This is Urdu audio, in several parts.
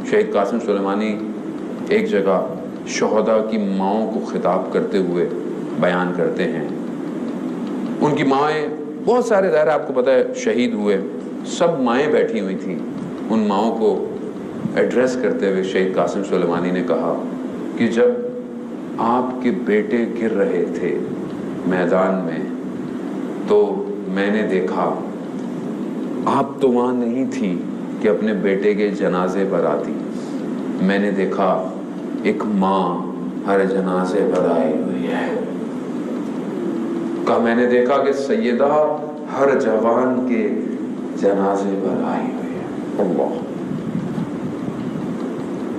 شہید قاسم سلیمانی ایک جگہ شہداء کی ماؤں کو خطاب کرتے ہوئے بیان کرتے ہیں. ان کی مائیں بہت سارے ظاہر آپ کو پتہ ہے شہید ہوئے، سب مائیں بیٹھی ہوئی تھیں. ان ماؤں کو ایڈریس کرتے ہوئے شہید قاسم سلیمانی نے کہا کہ جب آپ کے بیٹے گر رہے تھے میدان میں تو میں نے دیکھا، آپ تو وہاں نہیں تھی کہ اپنے بیٹے کے جنازے پر آتی، میں نے دیکھا ایک ماں ہر جنازے پر آئی ہوئی ہے. کہا میں نے دیکھا کہ سیدہ ہر جوان کے جنازے پر آئی ہوئی ہے. اللہ،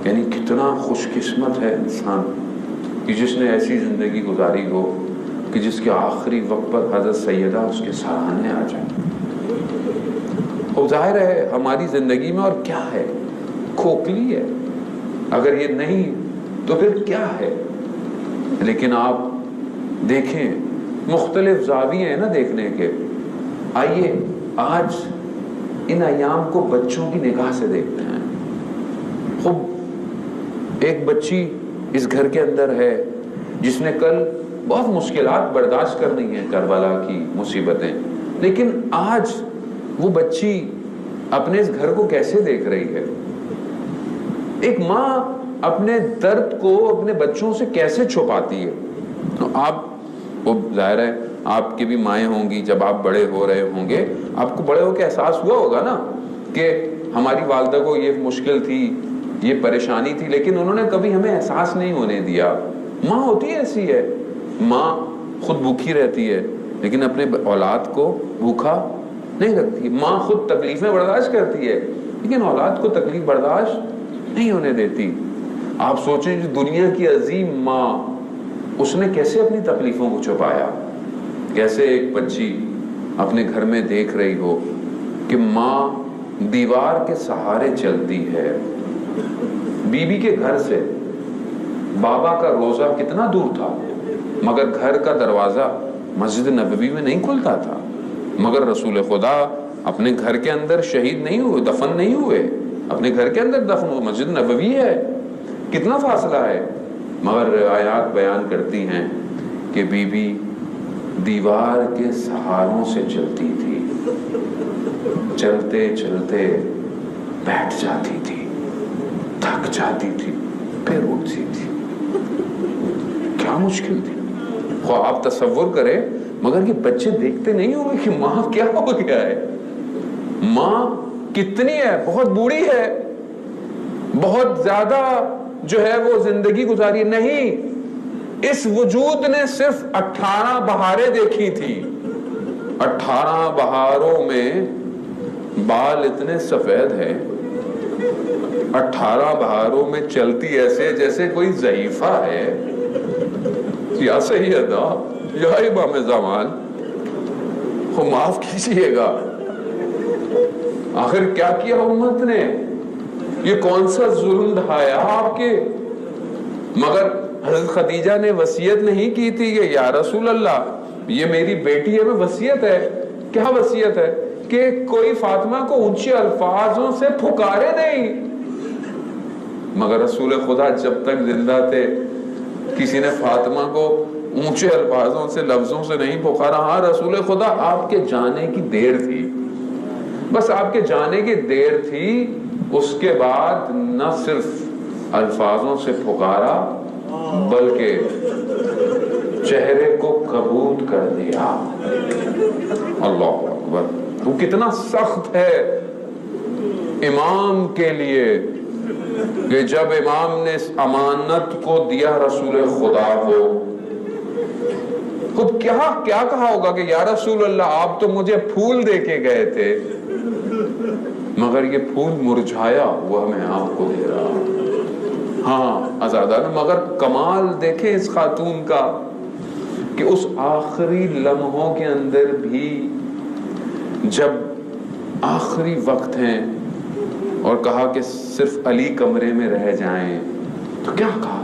یعنی کتنا خوش قسمت ہے انسان کہ جس نے ایسی زندگی گزاری ہو کہ جس کے آخری وقت پر حضرت سیدہ اس کے سراہنے آ جائیں. اور ظاہر ہے ہماری زندگی میں اور کیا ہے، کھوکھلی ہے، اگر یہ نہیں تو پھر کیا ہے. لیکن آپ دیکھیں مختلف زاویے ہیں نا دیکھنے کے. آئیے آج ان ایام کو بچوں کی نگاہ سے دیکھتے ہیں. خوب ایک بچی اس گھر کے اندر ہے جس نے کل بہت مشکلات برداشت کرنی ہیں، کربلا کی مصیبتیں، لیکن آج وہ بچی اپنے اس گھر کو کیسے دیکھ رہی ہے. ایک ماں اپنے درد کو اپنے بچوں سے کیسے چھپاتی ہے. آپ وہ ظاہر ہے آپ کی بھی مائیں ہوں گی، جب آپ بڑے ہو رہے ہوں گے آپ کو بڑے ہو کے احساس ہوا ہوگا نا کہ ہماری والدہ کو یہ مشکل تھی، یہ پریشانی تھی، لیکن انہوں نے کبھی ہمیں احساس نہیں ہونے دیا. ماں ہوتی ایسی ہے، ماں خود بھوکھی رہتی ہے لیکن اپنے اولاد کو بھوکا نہیں رکھتی. ماں خود تکلیفیں برداشت کرتی ہے لیکن اولاد کو تکلیف برداشت نہیں ہونے دیتی. آپ سوچیں جو دنیا کی عظیم ماں، اس نے کیسے اپنی تکلیفوں کو چھپایا. کیسے ایک بچی اپنے گھر میں دیکھ رہی ہو کہ ماں دیوار کے سہارے چلتی ہے. بیوی کے گھر سے بابا کا روزہ کتنا دور تھا، مگر گھر کا دروازہ مسجد نبوی میں نہیں کھلتا تھا. مگر رسول خدا اپنے گھر کے اندر شہید نہیں ہوئے، دفن نہیں ہوئے، اپنے گھر کے اندر دفن ہوئے. مسجد نبوی ہے، کتنا فاصلہ ہے. مگر آیات بیان کرتی ہیں کہ بی بی دیوار کے سہاروں سے چلتی تھی، چلتے چلتے بیٹھ جاتی تھی، تھک جاتی تھی، پھر اٹھتی تھی. کیا مشکل تھی. خواہ آپ تصور کریں، مگر یہ بچے دیکھتے نہیں ہوئے کہ ماں کیا ہو گیا ہے، ماں کتنی ہے، بہت بوڑھی ہے، بہت زیادہ جو ہے وہ زندگی گزاری نہیں. اس وجود نے صرف 18 بہاریں دیکھی تھی. 18 بہاروں میں بال اتنے سفید ہیں، 18 بہاروں میں چلتی ایسے جیسے کوئی ضعیفہ ہے. یا سیدہ یا امام زمان، معاف کیجئے گا، آخر کیا کیا امت نے، یہ کون سا ظلم ڈھایا آپ کے. مگر حضرت خدیجہ نے وصیت نہیں کی تھی کہ یا رسول اللہ یہ میری بیٹی ہے، میں وصیت ہے. کیا وصیت ہے؟ کہ کوئی فاطمہ کو اونچے الفاظوں سے پھکارے نہیں. مگر رسول خدا جب تک زندہ تھے کسی نے فاطمہ کو اونچے الفاظوں سے لفظوں سے نہیں پکارا. ہاں رسول خدا آپ کے جانے کی دیر تھی، بس آپ کے جانے کی دیر تھی. اس کے بعد نہ صرف الفاظوں سے پکارا بلکہ چہرے کو کبود کر دیا. اللہ اکبر. وہ کتنا سخت ہے امام کے لیے کہ جب امام نے اس امانت کو دیا رسول خدا کو، خود کیا کہا ہوگا کہ یا رسول اللہ آپ تو مجھے پھول دے کے گئے تھے مگر یہ پھول مرجھایا ہوا میں آپ کو دے رہا. ہاں آزادانہ. مگر کمال دیکھیں اس خاتون کا کہ اس آخری لمحوں کے اندر بھی جب آخری وقت ہیں اور کہا کہ صرف علی کمرے میں رہ جائیں تو کیا کہا،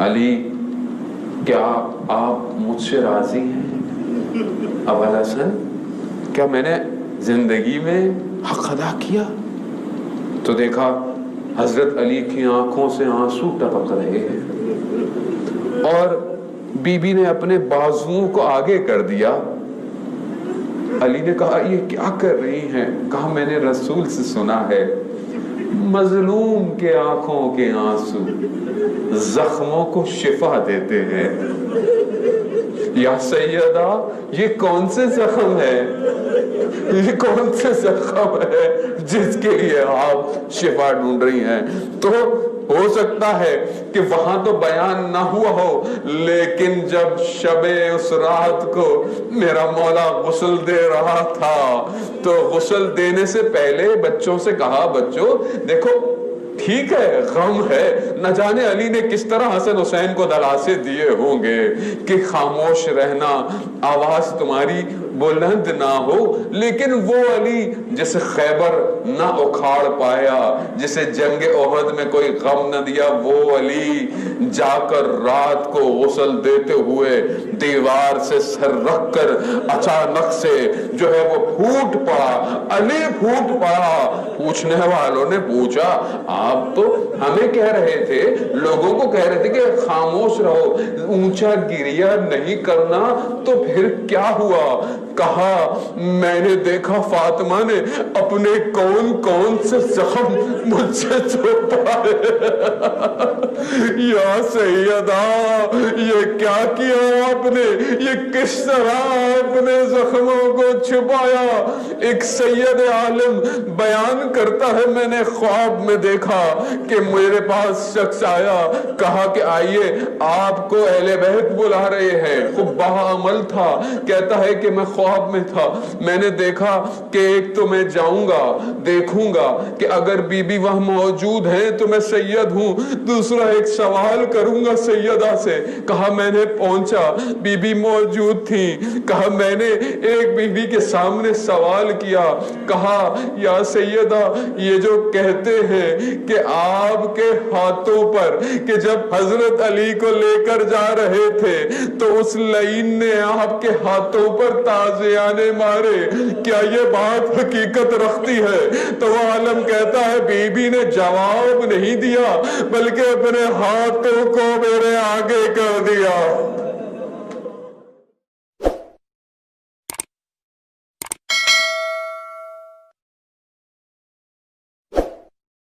علی کیا آپ مجھ سے راضی ہیں؟ ابوالحسن کیا میں نے زندگی میں حق ادا کیا؟ تو دیکھا حضرت علی کی آنکھوں سے آنسو ٹپک رہے ہیں اور بی بی نے اپنے بازوؤں کو آگے کر دیا. علی نے کہا یہ کیا کر رہی ہیں؟ کہا میں نے رسول سے سنا ہے مظلوم کے آنکھوں کے آنسو زخموں کو شفا دیتے ہیں. یا سیدہ یہ کون سے زخم ہے، یہ کون سے زخم ہے جس کے لیے آپ شفا ڈھونڈ رہی ہیں؟ تو ہو سکتا ہے کہ وہاں تو بیان نہ ہوا ہو، لیکن جب شب اس رات کو میرا مولا غسل دے رہا تھا تو غسل دینے سے پہلے بچوں سے کہا بچوں دیکھو ٹھیک ہے غم ہے، نہ جانے علی نے کس طرح حسن حسین کو دلاسے دیے ہوں گے کہ خاموش رہنا، آواز تمہاری بلند نہ ہو، لیکن وہ علی جسے خیبر نہ اکھاڑ پایا، جسے جنگ احد میں کوئی غم نہ دیا، وہ علی جا کر رات کو غسل دیتے ہوئے دیوار سے سر رکھ کر اچانک سے جو ہے وہ پھوٹ پڑا، علی پھوٹ پڑا. پوچھنے والوں نے پوچھا آپ تو ہمیں کہہ رہے تھے، لوگوں کو کہہ رہے تھے کہ خاموش رہو، اونچا گریہ نہیں کرنا، تو پھر کیا ہوا؟ کہا میں نے دیکھا فاطمہ نے اپنے کون کون سے زخم مجھ سے چھپائے. یا سیدہ یہ کیا کیا آپ نے، یہ کس طرح اپنے زخموں کو چھپایا؟ ایک سید عالم بیان کرتا ہے میں نے خواب میں دیکھا کہ میرے پاس شخص آیا، کہا کہ آئیے آپ کو اہل بیت بلا رہے ہیں. خوب باعمل تھا، کہتا ہے کہ میں خواب میں تھا، میں نے دیکھا کہ ایک تو میں جاؤں گا دیکھوں گا کہ اگر بی بی وہاں موجود ہیں تو میں سید ہوں، دوسرا ایک سوال کروں گا سیدہ سے. کہا میں نے پہنچا، بی بی موجود تھی، کہا میں نے ایک بی بی کے سامنے سوال کیا، کہا یا سیدہ یہ جو کہتے ہیں کہ آپ کے ہاتھوں پر کہ جب حضرت علی کو لے کر جا رہے تھے تو اس لعین نے آپ کے ہاتھوں پر تازیانے مارے، کیا یہ بات حقیقت رکھتی ہے؟ تو وہ عالم کہتا ہے بی بی نے جواب نہیں دیا بلکہ اپنے ہاتھوں کو میرے آگے کر دیا.